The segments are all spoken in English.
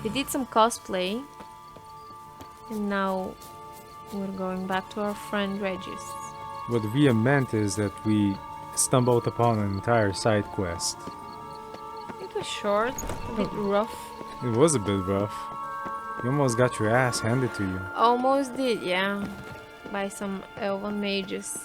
We did some cosplay. And now we're going back to our friend Regis. What Via meant is that we stumbled upon an entire side quest. It was short, a bit rough. It was a bit rough. You almost got your ass handed to you. Almost did, yeah. By some elven mages.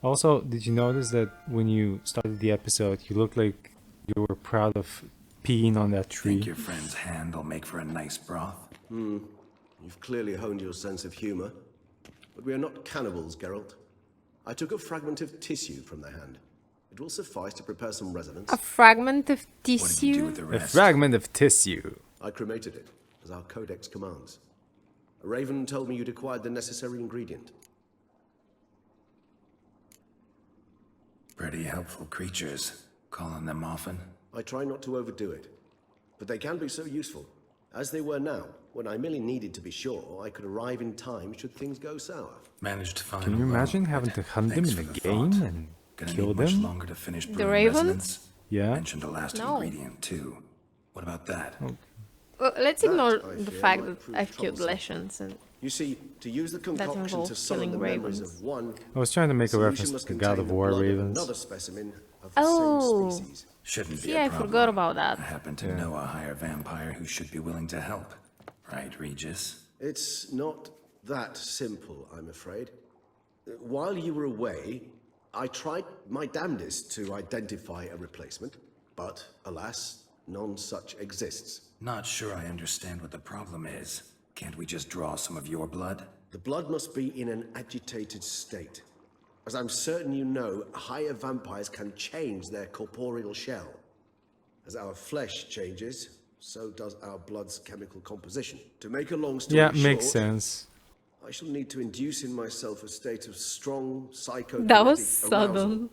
Also, did you notice that when you started the episode, you looked like you were proud of peeing on that tree? Think your friend's hand will make for a nice broth? You've clearly honed your sense of humor. But we are not cannibals, Geralt. I took a fragment of tissue from the hand. It will suffice to prepare some resonance. A fragment of What did you do tissue? with the A rest? fragment of tissue. I cremated it, as our codex commands. A raven told me you'd acquired the necessary ingredient. Pretty helpful creatures. Calling them often? I try not to overdo it, but they can be so useful. As they were now, when I merely needed to be sure I could arrive in time should things go sour. Managed to find Can you a imagine well. having to hunt them Thanks in for a the game thought. and Gonna kill need much them? longer to finish The brewing ravens? resonance. Yeah. Mentioned a last No. ingredient too. What about that? Well, let's That, ignore I the fear, fact might that prove I've killed troublesome. Leshens and You see, to use the concoction involves to summon killing the memories ravens. of one, I was trying to make a solution reference must to the God contain of the War blood of ravens. another specimen of the Oh. same species. Shouldn't be see, a I problem. forgot about that. I happen to know a higher vampire who should be willing to help. Right, Regis? It's not that simple, I'm afraid. While you were away, I tried my damnedest to identify a replacement, but alas, none such exists. Not sure I understand what the problem is. Can't we just draw some of your blood? The blood must be in an agitated state. As I'm certain you know, higher vampires can change their corporeal shell. As our flesh changes, so does our blood's chemical composition. To make a long story Yeah, short, makes sense. I shall need to induce in myself a state of strong psychokinetic That was arousal. sudden.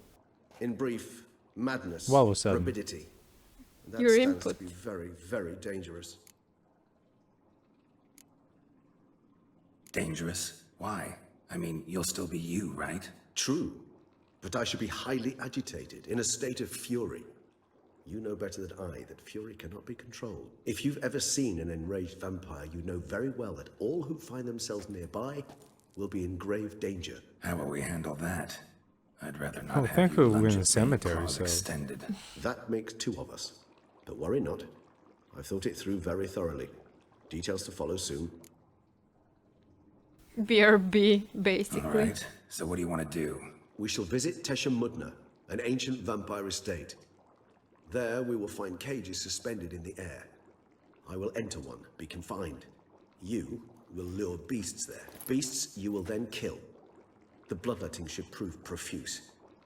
In brief, madness, What was sudden? morbidity. And that Your stands input. to be very, very dangerous. Dangerous? Why? I mean, you'll still be you, right? True, but I should be highly agitated, in a state of fury. You know better than I that fury cannot be controlled. If you've ever seen an enraged vampire, you know very well that all who find themselves nearby will be in grave danger. How will we handle that? I'd rather not Oh, have thankfully you we're in lunge a at me, cemetery, claws so- extended. That makes two of us. But worry not. I've thought it through very thoroughly. Details to follow soon. BRB, All basically. right, so what do you want to do? We shall visit Tesha Mudna, an ancient vampire estate. There we will find cages suspended in the air. I will enter one, be confined. You will lure beasts there. Beasts you will then kill. The bloodletting should prove profuse.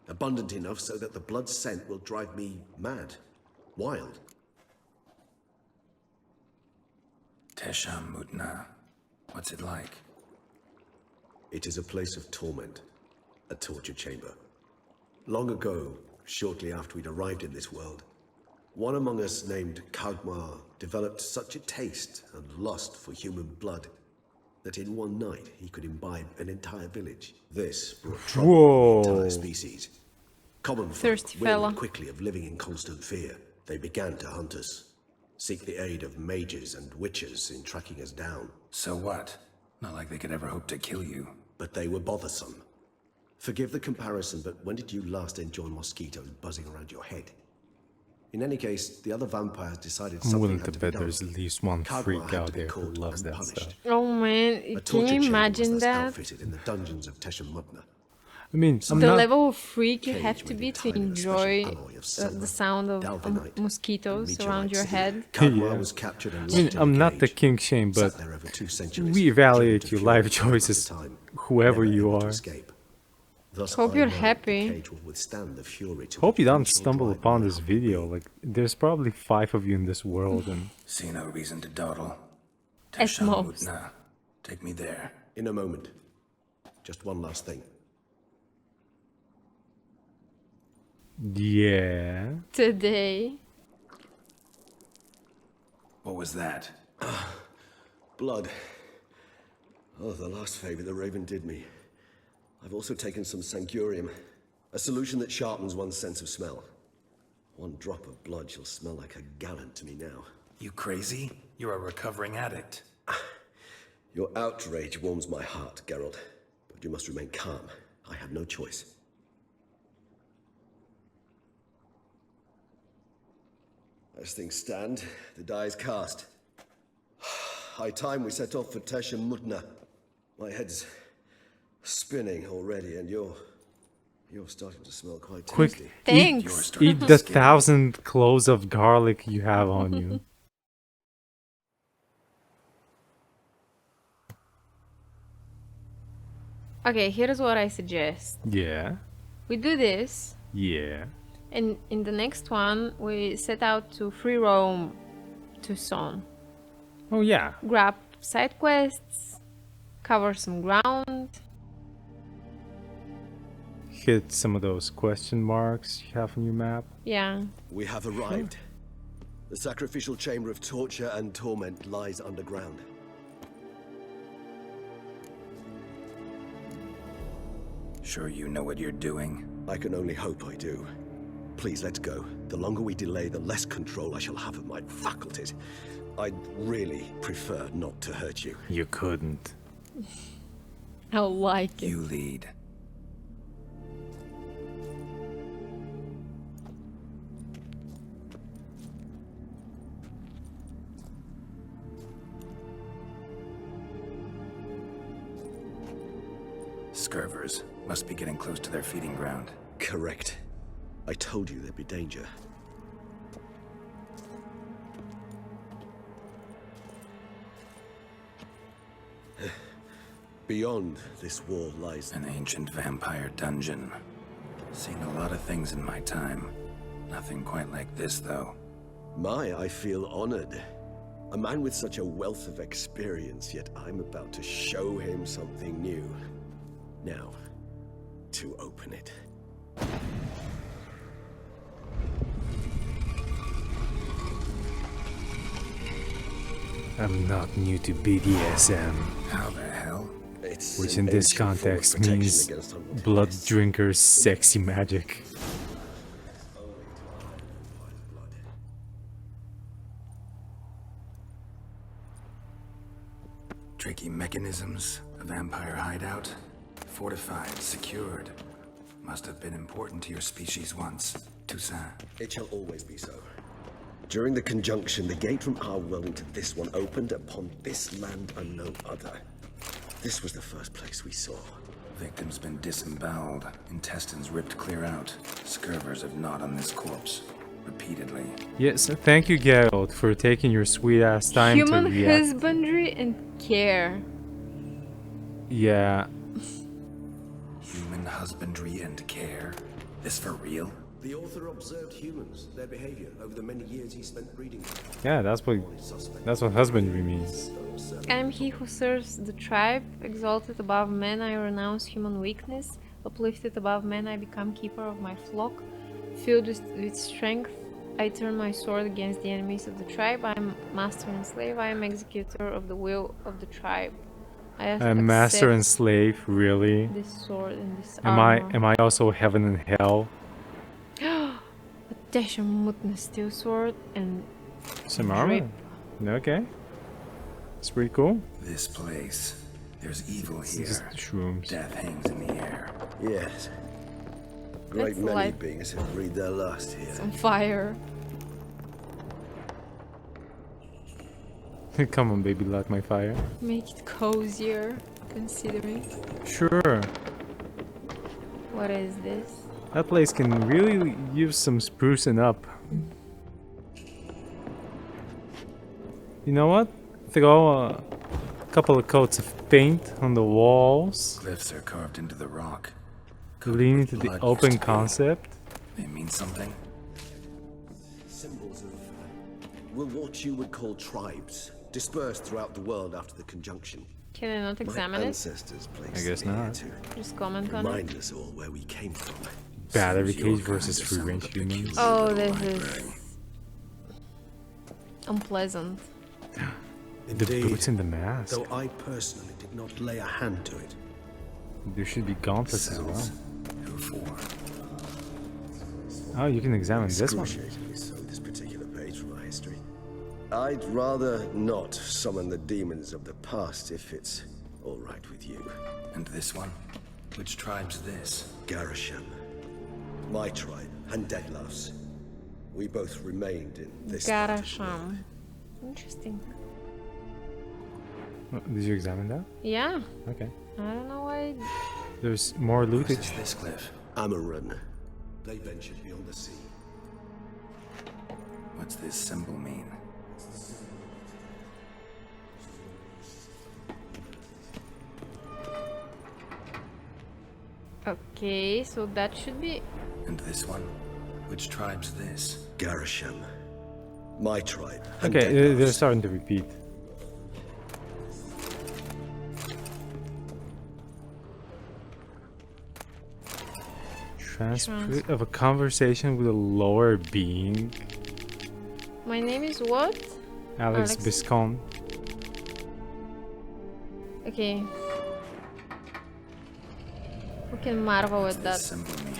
Abundant enough so that the blood scent will drive me mad. Wild. Tesham Mutna. What's it like? It is a place of torment. A torture chamber. Long ago, shortly after we'd arrived in this world, one among us named Kagmar developed such a taste and lust for human blood that in one night he could imbibe an entire village. This brought trouble to the Whoa. entire species. Common folk, Thirsty fella. weary quickly of living in constant fear, they began to hunt us, seek the aid of mages and witches in tracking us down. So what? Not like they could ever hope to kill you. But they were bothersome. Forgive the comparison, but when did you last enjoy mosquitoes buzzing around your head? In any case, the other vampires decided I'm something willing had to to be bet done. there's at least one Kagmar freak had out to be there who caught loves and that punished. stuff. Oh man, A can torture you chamber imagine was thus that? outfitted in the dungeons of Tesha Mudna. I mean, I'm The not... level of freak you Cage have to made be to entirely with a special enjoy alloy of silver, the sound of dalvanite, mosquitoes and around your meteorites. head. Kagmar Yeah. was captured and I mean, locked in I'm a not the cage. king shame, but Sat there over 2 centuries, reevaluate driven to your fury life time after choices, time, whoever never you able to are. escape. Thus, Hope I you're know the happy. cage will withstand the fury to Hope which you don't we shall stumble drive upon me this out. video. Like, there's probably 5 of you in this world, and See no reason to dawdle. At Tesham most. Mutna. Take me there. In a moment. Just one last thing. yeah. Today. What was that? Blood. Oh, the last favor the Raven did me. I've also taken some Sangurium, a solution that sharpens one's sense of smell. One drop of blood shall smell like a gallon to me now. You crazy? You're a recovering addict. Your outrage warms my heart, Geralt. But you must remain calm. I have no choice. As things stand, the die is cast. High time we set off for Mutna. My head's spinning already, and you're starting to smell quite Quick, tasty. Thanks. eat the 1,000 cloves of garlic you have on you. Okay, here's what I suggest. Yeah, We do this, yeah. and in the next one, we set out to free roam to Son. Oh yeah. Grab side quests, cover some ground. Hit some of those question marks you have on your map. Yeah. We have arrived. The sacrificial chamber of torture and torment lies underground. Sure you know what you're doing? I can only hope I do. Please, let's go. The longer we delay, the less control I shall have of my faculties. I'd really prefer not to hurt you. You couldn't. I like it. You lead. Scurvers must be getting close to their feeding ground. Correct. I told you there'd be danger. Beyond this wall lies An ancient vampire dungeon. Seen a lot of things in my time. Nothing quite like this, though. I feel honored. A man with such a wealth of experience, yet I'm about to show him something new. Now, to open it. I'm not new to BDSM, How the hell? It's which an in this ancient form of context protection means against unwanted blood pests. drinkers' sexy magic. Tricky mechanisms, a vampire hideout. Fortified, secured. Must have been important to your species once. Toussaint. It shall always be so. During the conjunction, the gate from our world into this one opened upon this land and no other. This was the first place we saw. Victim's been disemboweled, intestines ripped clear out. Scurvers have gnawed on this corpse. Repeatedly. Yes, thank you, Geralt, for taking your sweet ass time Human to react. husbandry and care. Yeah, Human husbandry and care. This for real? The author observed humans, their behavior, over the many years he spent breeding them. yeah, that's what husbandry means. I am he who serves the tribe. Exalted above men, I renounce human weakness. Uplifted above men, I become keeper of my flock. Filled with strength, I turn my sword against the enemies of the tribe. I am master and slave. I am executor of the will of the tribe. I Master and accept slave, really? this sword and this Am armor. I also heaven and hell? A Mutna steel sword and Some armor? drip. Okay. It's pretty cool. This place. There's evil It's just here. shrooms. Death hangs in the air. Yes. Great That's many like- beings have breathed their last here. Some fire. Come on, baby, light my fire. Make it cozier, considering. Sure. What is this? That place can really use some sprucing up. You know what? Throw a couple of coats of paint on the walls. Glyphs are carved into the rock. Lean into the Blood open used to be. concept. They mean something? Symbols of what you would call tribes, dispersed throughout the world after the conjunction. Can I not My examine it? ancestors placed I guess me here not. to Just comment on it. remind us all where we came from. Battery Your cage versus kind of free sound range a peculiar humans. Oh, little this library. is unpleasant. The boots and the mask. Though I personally did not lay a hand to it. There should be gauntlets as well. Cells. Who for? Oh, you can examine this one. Excruciatingly so, this particular page from our history. I'd rather not summon the demons of the past if it's all right with you. And this one? Which tribe's this? Garasham. My tribe, and Deadlouse. We both remained in this part of the world. Garasham. Interesting. Oh, did you examine that? Yeah. Okay. I don't know why. There's more Whose lootage. is this cliff? Amaran. They ventured beyond the sea. What's this symbol mean? Okay, so that should be. And this one? Which tribe's this? Garasham. My tribe, and Okay, they're Deadlouse. starting to repeat. Transcript of a conversation with a lower being. My name is what? Alex Alex. Biscon. Okay. We can marvel at This that symbol mean?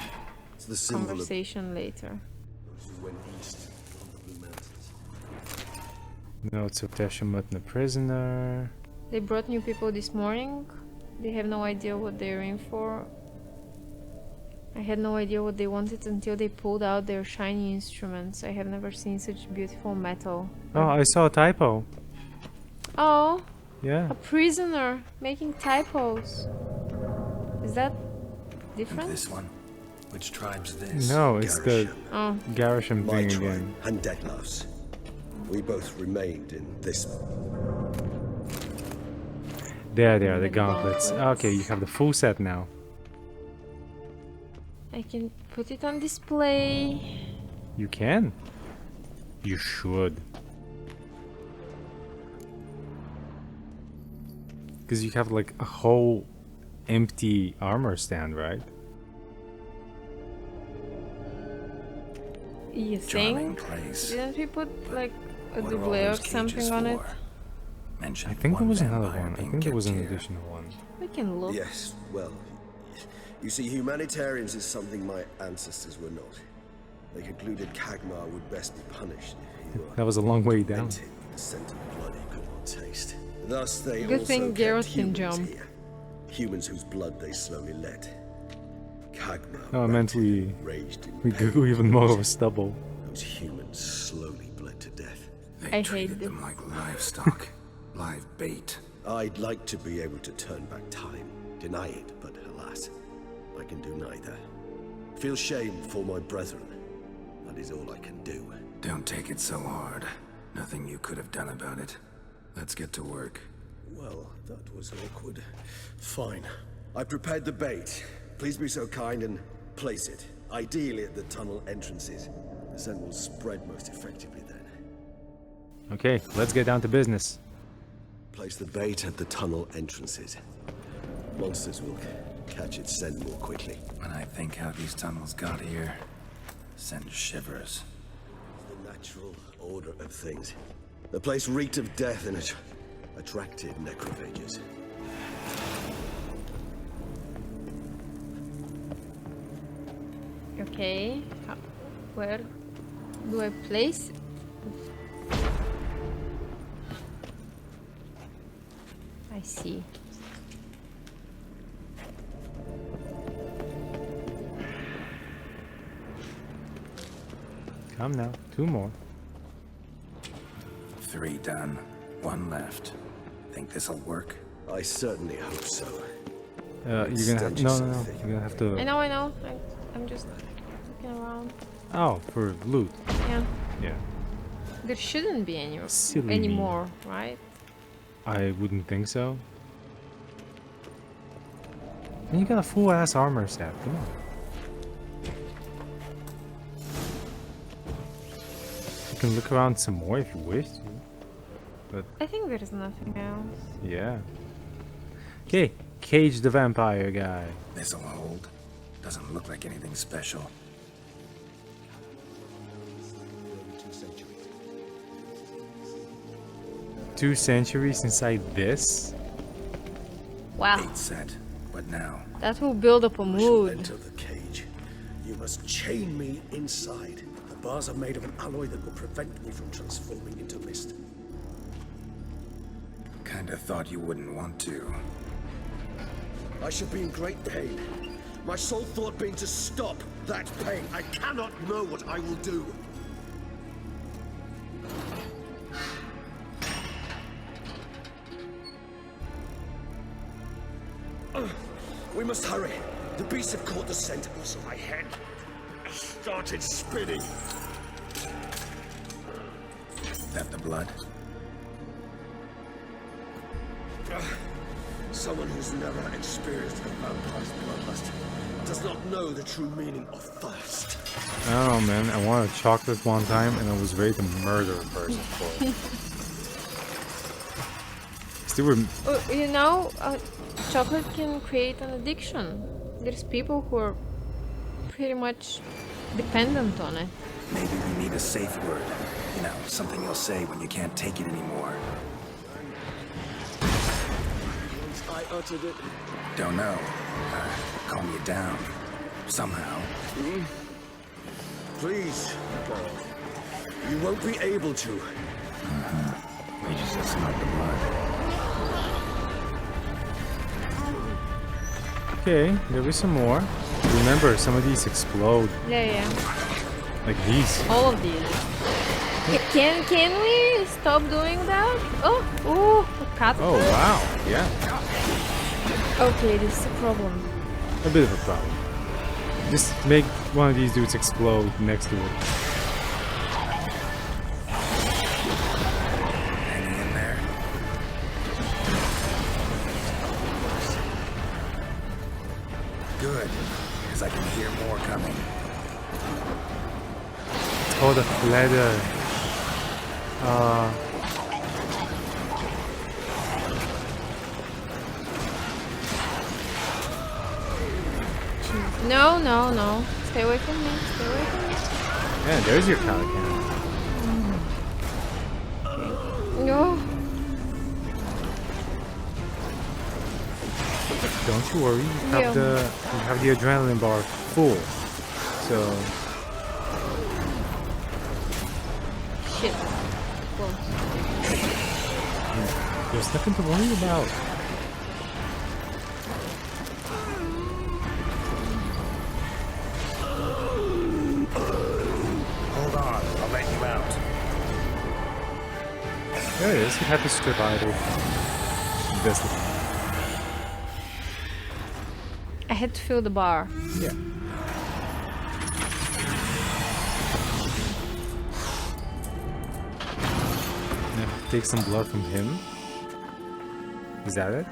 It's the symbol of conversation later. those who went east on the Blue Mountains. Notes of Teshamutna prisoner. They brought new people this morning. They have no idea what they're in for. I had no idea what they wanted until they pulled out their shiny instruments. I have never seen such beautiful metal. Oh, I saw a typo. Oh, Yeah. a prisoner making typos. Is that And different? this one? Which tribe's this? No, it's the Oh, Garisham My thing tribe, again. and Deadlouse. We both remained in this. There, the The gauntlets. gauntlets. Okay, you have the full set now. I can put it on display. You can. You should. Because you have like a whole empty armor stand, right? You Charming think? place. Didn't we put like a What are all double or those cages something on it? for? Mentioned I think there one was another vampire one. I being think there was kept an here. additional one. We can look. Yes, well, you see, humanitarians is something my ancestors were not. They concluded Kagmar would best be punished if he were That was a long way down. tainted with the scent of blood he could not taste. Thus, they Good also thing kept Geralt can humans jump. here. Humans whose blood they slowly let. Kagmar No, I meant raged in we pain. do even more of a stubble. Those humans slowly bled to death. They I hate treated this. them like livestock. Live bait. I'd like to be able to turn back time, deny it, but alas, I can do neither. Feel shame for my brethren. That is all I can do. Don't take it so hard. Nothing you could have done about it. Let's get to work. Well, that was awkward. Fine. I prepared the bait. Please be so kind and place it, ideally at the tunnel entrances. The scent will spread most effectively then. Okay, let's get down to business. Place the bait at the tunnel entrances. Monsters will catch its scent more quickly. When I think how these tunnels got here, send shivers. The natural order of things. The place reeked of death and it attracted necrophages. Okay. Where do I place it? I see. Come now, 2 more. 3 done. 1 left. Think this'll work? I certainly hope so. You're gonna have, no, you're gonna have to. I know. I'm just looking around. Oh, for loot. Yeah. Yeah, There shouldn't be any Silly me. anymore, right? I wouldn't think so. And you got a full ass armor set. Come on. You can look around some more if you wish to. But I think there's nothing else. yeah. Okay, Cage the vampire guy. This'll hold. Doesn't look like anything special. Over 2 centuries. 2 centuries inside this? Wow, Bait set. What now? that will build up a I shall mood. enter the cage. You must chain me inside. The bars are made of an alloy that will prevent me from transforming into mist. Kinda thought you wouldn't want to. I should be in great pain. My sole thought being to stop that pain. I cannot know what I will do. We must hurry. The beasts have caught the scent. Also, my head started spinning. That the blood? Someone who's never experienced a vampire's bloodlust does not know the true meaning of thirst. Oh man, I wanted chocolate one time and I was ready to murder a person for it. Still You know, chocolate can create an addiction. There's people who are pretty much dependent on it. Maybe we need a safe word. You know, something you'll say when you can't take it anymore. Once I uttered it. Don't know. Calm you down. Somehow. Please, girl. You won't be able to. Regis has smelled the blood. okay. There was some more. Remember, some of these explode Yeah. like these. All of these. Can we stop doing that? Oh, a cat. Oh wow, yeah, Okay, this is a problem. a bit of a problem. Just make one of these dudes explode next to it. Hanging in there. Good, because I can hear more coming. Oh, the leather. No. Stay away from me. Stay away from me. Yeah, there's your powder cannon. No. Don't you worry, you have the adrenaline bar full. So Shit. Close. there's nothing to worry about. Hold on, I'll let you out. There it is. You have to survive it. That's the I had to fill the bar. yeah. Now take some blood from him. Is that it?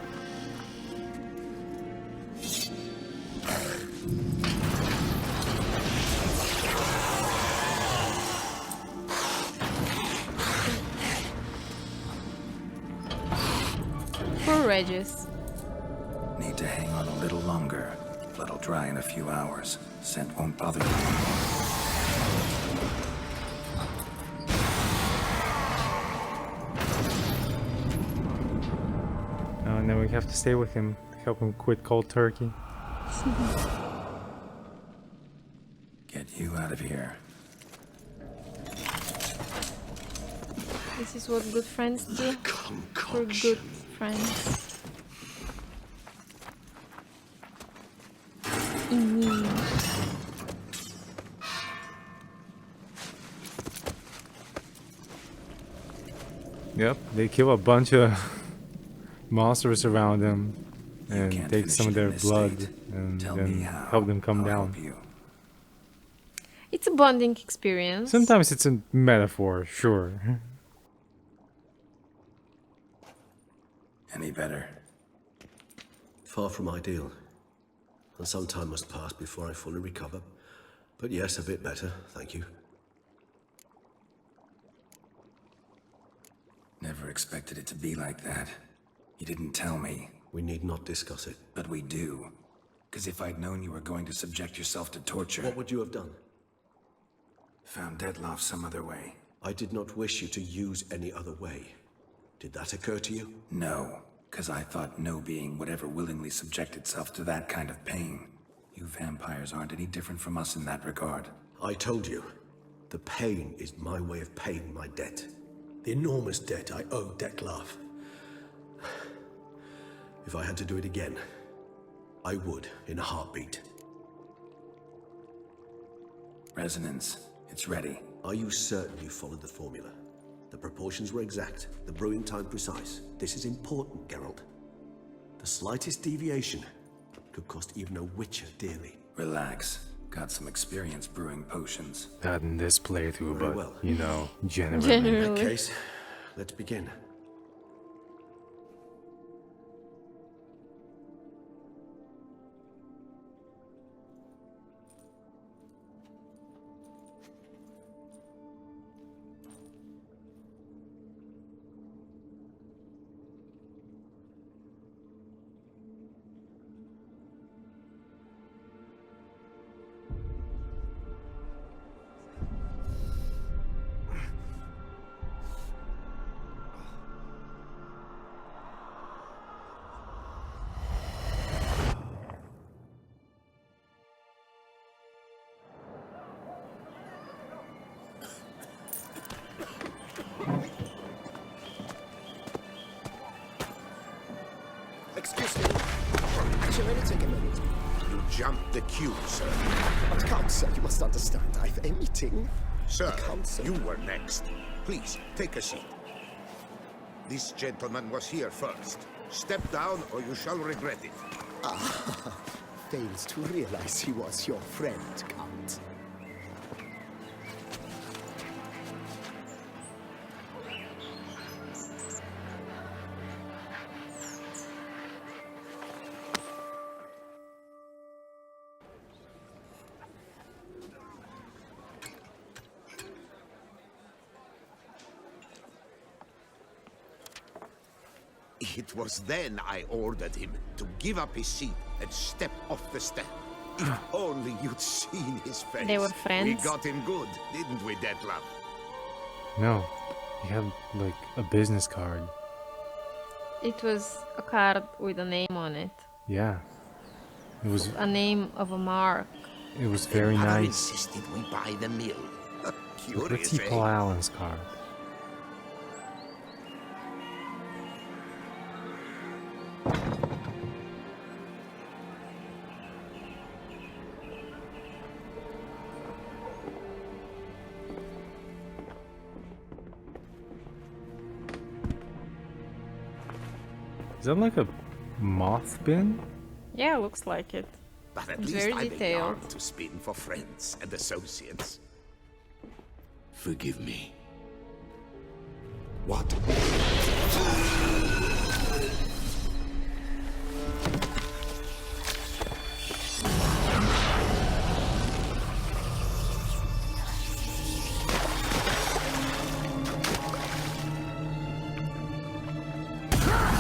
For Regis. Need to hang on a little longer. Blood'll dry in a few hours. Scent won't bother you anymore. And then we have to stay with him to help him quit cold turkey. Get you out of here. This is what good friends do. For Concoction. good friends. Yep, they kill a bunch of monsters around them and can't take finish some of it their in this blood state. and Tell me then how. help them come I'll down. help you. It's a bonding experience. Sometimes it's a metaphor, sure. Any better? Far from ideal. And some time must pass before I fully recover. But yes, a bit better, thank you. Never expected it to be like that. You didn't tell me, We need not discuss it. but we do. Because if I'd known you were going to subject yourself to torture, What would you have done? found Deadloff some other way. I did not wish you to use any other way. Did that occur to you? No, because I thought no being would ever willingly subject itself to that kind of pain. You vampires aren't any different from us in that regard. I told you, the pain is my way of paying my debt. The enormous debt I owe Detlaf. If I had to do it again, I would in a heartbeat. Resonance. It's ready. Are you certain you followed the formula? The proportions were exact, the brewing time precise. This is important, Geralt. The slightest deviation could cost even a witcher dearly. Relax. Got some experience brewing potions. Not in this playthrough, Very but, well. you know, generally. In Generally. that case, let's begin. Excuse me. Actually, may I take a minute? You jumped the queue, sir. But Council, you must understand, I've a meeting. Sir, Council. you were next. Please, take a seat. This gentleman was here first. Step down or you shall regret it. Fails to realize he was your friend, Count. It was then I ordered him to give up his seat and step off the step. If only you'd seen his face. They were We friends. got him good, didn't we, Detlef? No, he had like a business card. It was a card with a name on it. Yeah, it was A name of a mark. very Mother nice. insisted we buy the mill. Let's Curious, see eh? Paul Allen's card. Is that like a moth bin? Yeah, looks like it. But at It's least very I'm a detailed. yarn to spin for friends and associates. Forgive me. What?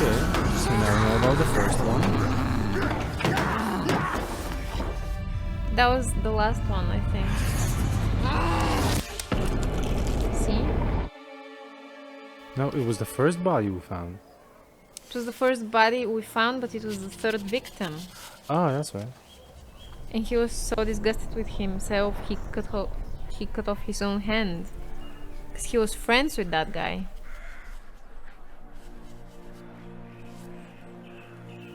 Okay, so now we know about the first one. That was the last one, I think. See? No, it was the first body we found. It was the first body we found, but it was the third victim. Oh, that's right. And he was so disgusted with himself, he cut off his own hand. Because he was friends with that guy.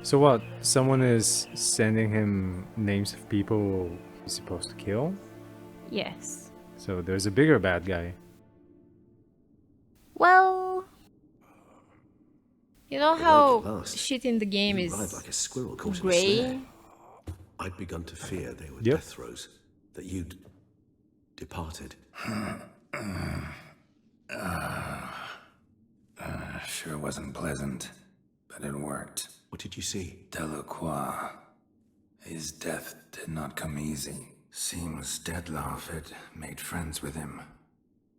So what? Someone is sending him names of people he's supposed to kill? Yes. So there's a bigger bad guy. Well... You know how Like last, shit in the game You is arrived like a squirrel caught in a grey? snare. I'd begun to fear they were Yep. death throes, that you'd departed. Sure wasn't pleasant, but it worked. What did you see? Delacroix. His death did not come easy. Seems Detlef had made friends with him.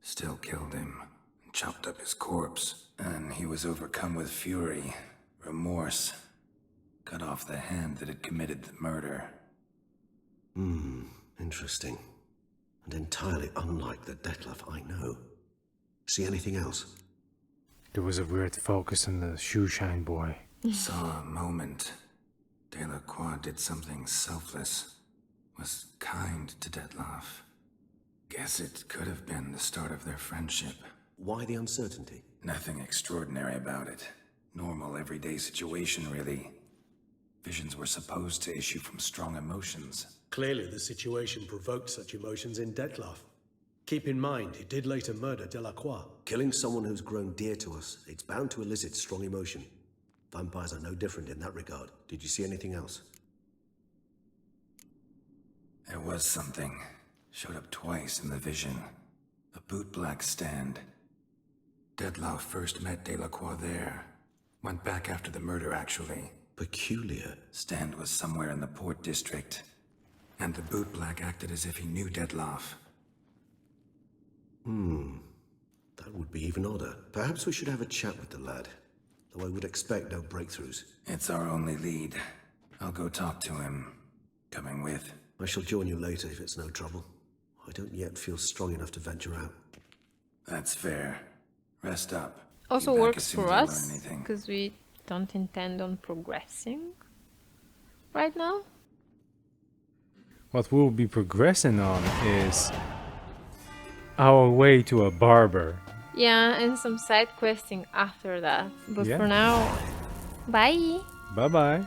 Still killed him, and chopped up his corpse. And he was overcome with fury, remorse. Cut off the hand that had committed the murder. Interesting. And entirely unlike the Detlef I know. See anything else? There was a weird focus on the shoeshine boy. Saw a moment. Delacroix did something selfless. was kind to Dettlaff. Guess it could have been the start of their friendship. Why the uncertainty? Nothing extraordinary about it. Normal, everyday situation, really. Visions were supposed to issue from strong emotions. Clearly, the situation provoked such emotions in Dettlaff. Keep in mind, he did later murder Delacroix. Killing someone who's grown dear to us, it's bound to elicit strong emotion. Vampires are no different in that regard. Did you see anything else? There was something. Showed up twice in the vision. A bootblack stand. Dettlaff first met Delacroix there. Went back after the murder, actually. Peculiar. Stand was somewhere in the port district. And the bootblack acted as if he knew Dettlaff. That would be even odder. Perhaps we should have a chat with the lad. Though I would expect no breakthroughs. It's our only lead. I'll go talk to him. Coming with. I shall join you later if it's no trouble. I don't yet feel strong enough to venture out. That's fair. Rest up. Also Be back works as soon for as I learn us, anything. because we don't intend on progressing right now. What we'll be progressing on is our way to a barber. Yeah, and some side questing after that. But Yeah. for now, bye! Bye bye.